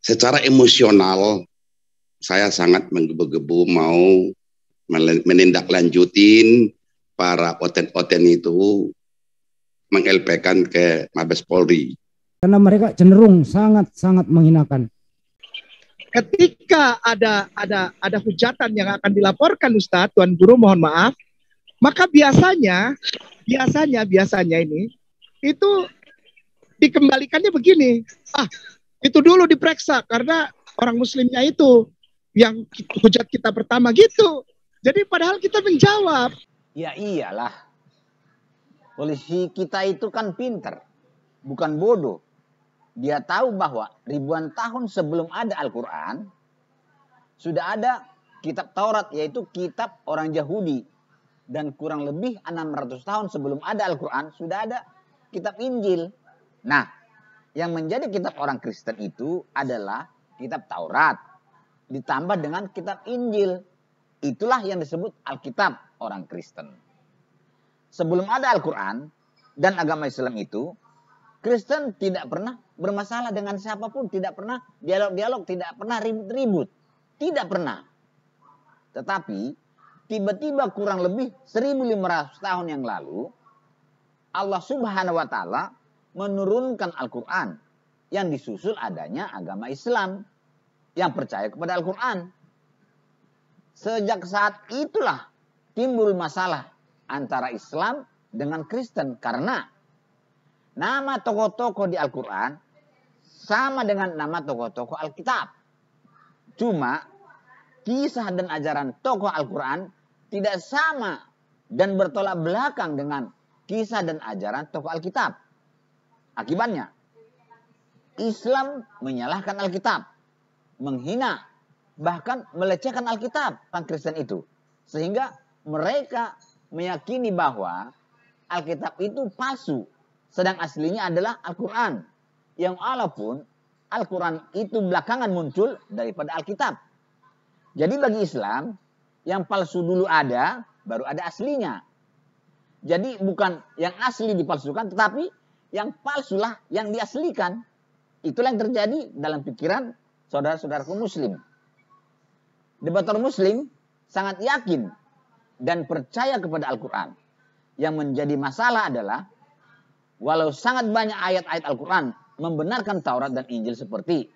secara emosional saya sangat menggebu-gebu mau menindaklanjutin para oten-oten itu meng-LP-kan ke Mabes Polri. Karena mereka cenderung sangat-sangat menghinakan. Ketika ada hujatan yang akan dilaporkan Ustadz, Tuan Guru mohon maaf, maka biasanya ini itu dikembalikannya begini. Itu dulu diperiksa karena orang muslimnya itu yang hujat kita pertama gitu. Jadi padahal kita menjawab. Ya iyalah. Polisi kita itu kan pinter, bukan bodoh. Dia tahu bahwa ribuan tahun sebelum ada Al-Quran, sudah ada kitab Taurat, yaitu kitab orang Yahudi. Dan kurang lebih 600 tahun sebelum ada Al-Quran, sudah ada kitab Injil. Nah, yang menjadi kitab orang Kristen itu adalah kitab Taurat, ditambah dengan kitab Injil. Itulah yang disebut Alkitab orang Kristen. Sebelum ada Al-Quran dan agama Islam itu, Kristen tidak pernah bermasalah dengan siapapun, tidak pernah dialog-dialog, tidak pernah ribut-ribut, tidak pernah. Tetapi tiba-tiba kurang lebih 1500 tahun yang lalu, Allah Subhanahu wa Ta'ala menurunkan Al-Quran yang disusul adanya agama Islam yang percaya kepada Al-Quran. Sejak saat itulah timbul masalah antara Islam dengan Kristen karena nama tokoh-tokoh di Al-Quran sama dengan nama tokoh-tokoh Alkitab. Cuma kisah dan ajaran tokoh Al-Quran tidak sama dan bertolak belakang dengan kisah dan ajaran tokoh Alkitab. Akibatnya, Islam menyalahkan Alkitab, menghina, bahkan melecehkan Alkitab orang Kristen itu. Sehingga mereka meyakini bahwa Alkitab itu palsu. Sedang aslinya adalah Al-Quran. Yang walaupun Al-Quran itu belakangan muncul daripada Alkitab. Jadi bagi Islam, yang palsu dulu ada, baru ada aslinya. Jadi bukan yang asli dipalsukan, tetapi yang palsulah yang diaslikan. Itulah yang terjadi dalam pikiran saudara-saudaraku Muslim. Debator Muslim sangat yakin dan percaya kepada Al-Quran. Yang menjadi masalah adalah walau sangat banyak ayat-ayat Al-Quran membenarkan Taurat dan Injil seperti.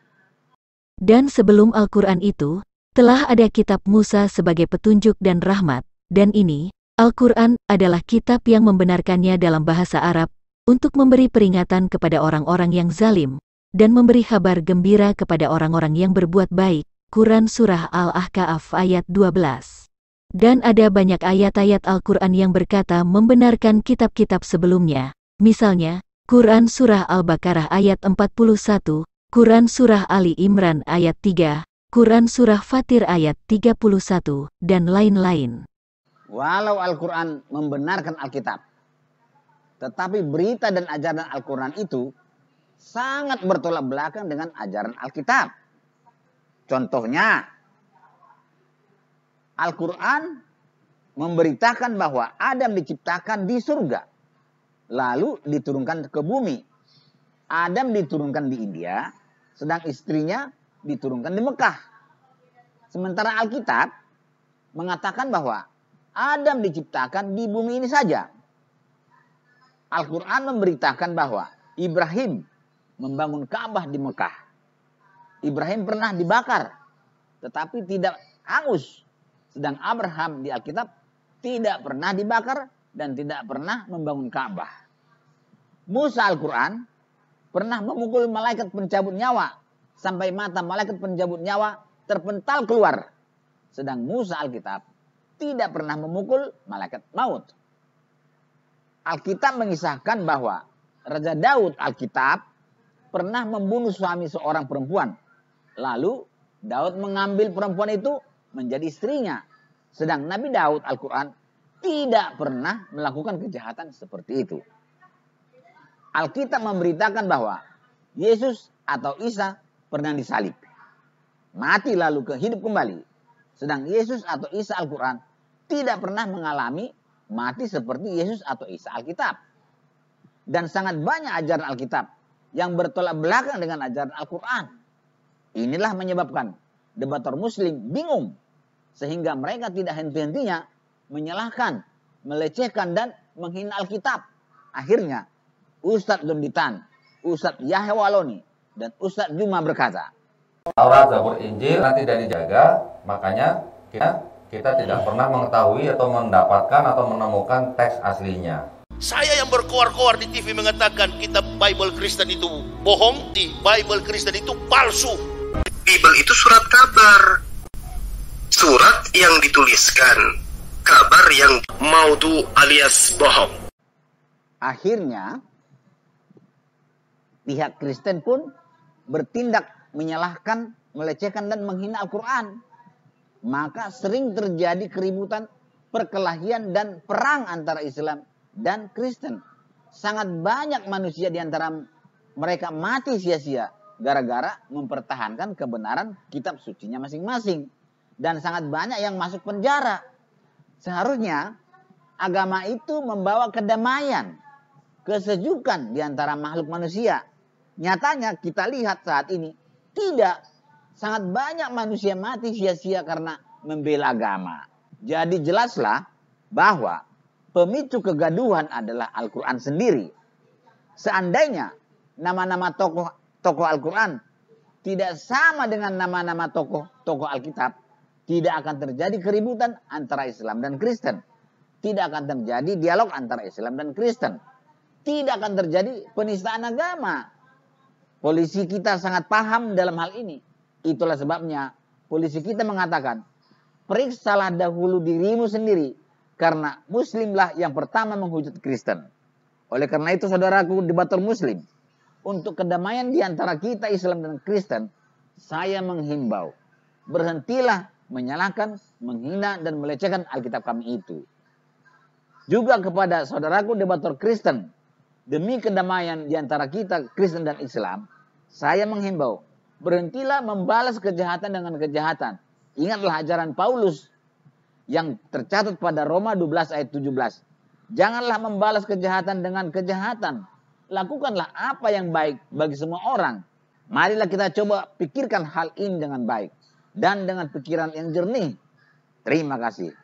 Dan sebelum Al-Quran itu, telah ada kitab Musa sebagai petunjuk dan rahmat, dan ini, Al-Quran adalah kitab yang membenarkannya dalam bahasa Arab, untuk memberi peringatan kepada orang-orang yang zalim, dan memberi kabar gembira kepada orang-orang yang berbuat baik. Quran Surah Al-Ahqaf ayat 12. Dan ada banyak ayat-ayat Al-Quran yang berkata membenarkan kitab-kitab sebelumnya. Misalnya, Quran Surah Al-Baqarah ayat 41, Quran Surah Ali Imran ayat 3, Quran Surah Fatir ayat 31, dan lain-lain. Walau Al-Quran membenarkan Alkitab, tetapi berita dan ajaran Al-Quran itu sangat bertolak belakang dengan ajaran Alkitab. Contohnya, Al-Quran memberitakan bahwa Adam diciptakan di surga, lalu diturunkan ke bumi. Adam diturunkan di India, sedang istrinya diturunkan di Mekah. Sementara Alkitab mengatakan bahwa Adam diciptakan di bumi ini saja. Al-Quran memberitakan bahwa Ibrahim membangun Ka'bah di Mekah. Ibrahim pernah dibakar, tetapi tidak hangus. Sedang Abraham di Alkitab tidak pernah dibakar dan tidak pernah membangun Ka'bah. Musa Al-Quran pernah memukul malaikat pencabut nyawa sampai mata malaikat pencabut nyawa terpental keluar. Sedang Musa Alkitab tidak pernah memukul malaikat maut. Alkitab mengisahkan bahwa Raja Daud Alkitab pernah membunuh suami seorang perempuan. Lalu Daud mengambil perempuan itu menjadi istrinya. Sedang Nabi Daud Al-Quran tidak pernah melakukan kejahatan seperti itu. Alkitab memberitakan bahwa Yesus atau Isa pernah disalib, mati lalu hidup kembali. Sedang Yesus atau Isa Al-Quran tidak pernah mengalami mati seperti Yesus atau Isa Alkitab. Dan sangat banyak ajaran Alkitab yang bertolak belakang dengan ajaran Al-Quran. Inilah menyebabkan debator muslim bingung, sehingga mereka tidak henti-hentinya menyalahkan, melecehkan, dan menghina Alkitab. Akhirnya Ustadz Dunditan, Ustadz Yahya Waloni, dan Ustadz Juma berkata, Taurat, Zabur, Injil tidak dijaga, makanya kita tidak pernah mengetahui atau mendapatkan atau menemukan teks aslinya. Saya yang berkoar-koar di TV mengatakan kitab Bible Kristen itu bohong, di Bible Kristen itu palsu. Bible itu surat kabar, surat yang dituliskan, kabar yang maudhu alias bohong. Akhirnya pihak Kristen pun bertindak menyalahkan, melecehkan, dan menghina Al-Quran. Maka sering terjadi keributan, perkelahian, dan perang antara Islam dan Kristen. Sangat banyak manusia di antara mereka mati sia-sia gara-gara mempertahankan kebenaran kitab sucinya masing-masing. Dan sangat banyak yang masuk penjara. Seharusnya agama itu membawa kedamaian, kesejukan di antara makhluk manusia. Nyatanya kita lihat saat ini tidak. Sangat banyak manusia mati sia-sia karena membela agama. Jadi jelaslah bahwa pemicu kegaduhan adalah Al-Quran sendiri. Seandainya nama-nama tokoh Al-Quran tidak sama dengan nama-nama tokoh Alkitab, tidak akan terjadi keributan antara Islam dan Kristen. Tidak akan terjadi dialog antara Islam dan Kristen. Tidak akan terjadi penistaan agama. Polisi kita sangat paham dalam hal ini. Itulah sebabnya polisi kita mengatakan, periksalah dahulu dirimu sendiri, karena Muslimlah yang pertama menghujat Kristen. Oleh karena itu saudaraku debator Muslim, untuk kedamaian di antara kita Islam dan Kristen, saya menghimbau, berhentilah menyalahkan, menghina, dan melecehkan Alkitab kami itu. Juga kepada saudaraku debator Kristen, demi kedamaian di antara kita Kristen dan Islam, saya menghimbau, berhentilah membalas kejahatan dengan kejahatan. Ingatlah ajaran Paulus yang tercatat pada Roma 12 ayat 17. Janganlah membalas kejahatan dengan kejahatan. Lakukanlah apa yang baik bagi semua orang. Marilah kita coba pikirkan hal ini dengan baik dan dengan pikiran yang jernih. Terima kasih.